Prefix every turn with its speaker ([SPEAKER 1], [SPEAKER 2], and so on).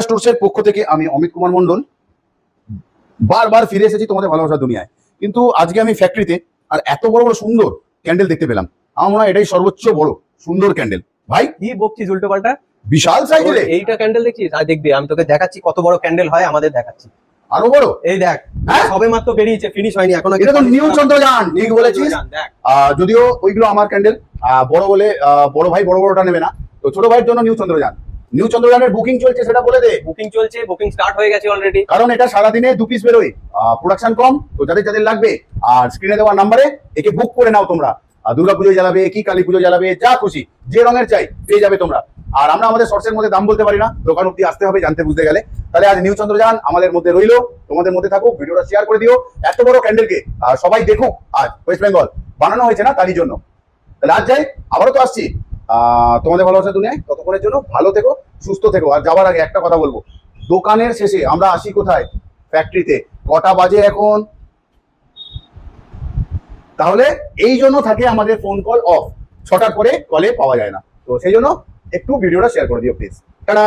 [SPEAKER 1] স্টোরসের পক্ষ থেকে আমি অমিত কুমার মন্ডল বারবার ফিরে এসেছি তোমাদের ভালোবাসার দুনিয়ায়। কিন্তু আজকে আমি ফ্যাক্টরিতে আর এত বড় বড় সুন্দর ক্যান্ডেল দেখতে পেলাম। আমার মনে হয় এটাই সর্বোচ্চ বড় সুন্দর ক্যান্ডেল। ভাই
[SPEAKER 2] কি বকছিস উল্টো পাল্টা?
[SPEAKER 1] বিশাল সাইজের
[SPEAKER 2] এইটা ক্যান্ডেল দেখছিস? আর দেখবি আমি তোকে দেখাচ্ছি কত বড় ক্যান্ডেল হয়, আমাদের দেখাচ্ছি।
[SPEAKER 1] আরো বড়।
[SPEAKER 2] এই দেখ,
[SPEAKER 1] হ্যাঁ?
[SPEAKER 2] সবে মাত্র বেরিয়েছে, ফিনিশ হয়নি এখনো।
[SPEAKER 1] এটা তো নিউ চন্দ্রযান, ঠিক বলেছিস।
[SPEAKER 2] দেখ,
[SPEAKER 1] যদিও ওইগুলো আমার ক্যান্ডেল বড় বলে বড় ভাই বড় বড়টা নেবে না, তো ছোট ভাইয়ের জন্য নিউ চন্দ্রযান। নিউ চন্দ্রযানের বুকিং চলছে, সেটা বলে দে।
[SPEAKER 2] বুকিং চলছে, বুকিং স্টার্ট হয়ে গেছে অলরেডি।
[SPEAKER 1] কারণ এটা সারাদিনে 2 পিস বেরোয়, প্রোডাকশন কম, তো যাদের যাদের লাগবে আর স্ক্রিনে দেওয়া নাম্বারে একে বুক করে নাও তোমরা। দুর্গাপুজোয় জ্বালাবে কি কালী পুজো জ্বালাবে, যা খুশি যে রঙের চাই পেয়ে যাবে তোমরা। আর আমরা আমাদের শর্টসের মধ্যে দাম বলতে পারি না, দোকান অব্দি আসতে হবে জানতে বুঝতে গেলে। তাহলে আজ নিউ চন্দ্রযান আমাদের মধ্যে রইলো, তোমাদের মধ্যে থাকুক, ভিডিওটা শেয়ার করে দিও। এত বড় ক্যান্ডেলকে সবাই দেখুক, আজ ওয়েস্ট বেঙ্গল বানানো হয়েছে না তারই জন্য। তাহলে আজ যাই, আবারও তো আসছি তোমাদের ভালোবাসা দুনিয়ায়। ততক্ষণের জন্য ভালো থেকো, সুস্থ থেকো। আর যাওয়ার আগে একটা কথা বলবো, দোকানের শেষে আমরা আসি কোথায়? ফ্যাক্টরিতে। কটা বাজে এখন? তাহলে এই জন্য থাকে আমাদের ফোন কল অফ, 6টার পরে কলে পাওয়া যায় না। তো সেই জন্য একটু ভিডিওটা শেয়ার করে দিও প্লিজ। টাটা।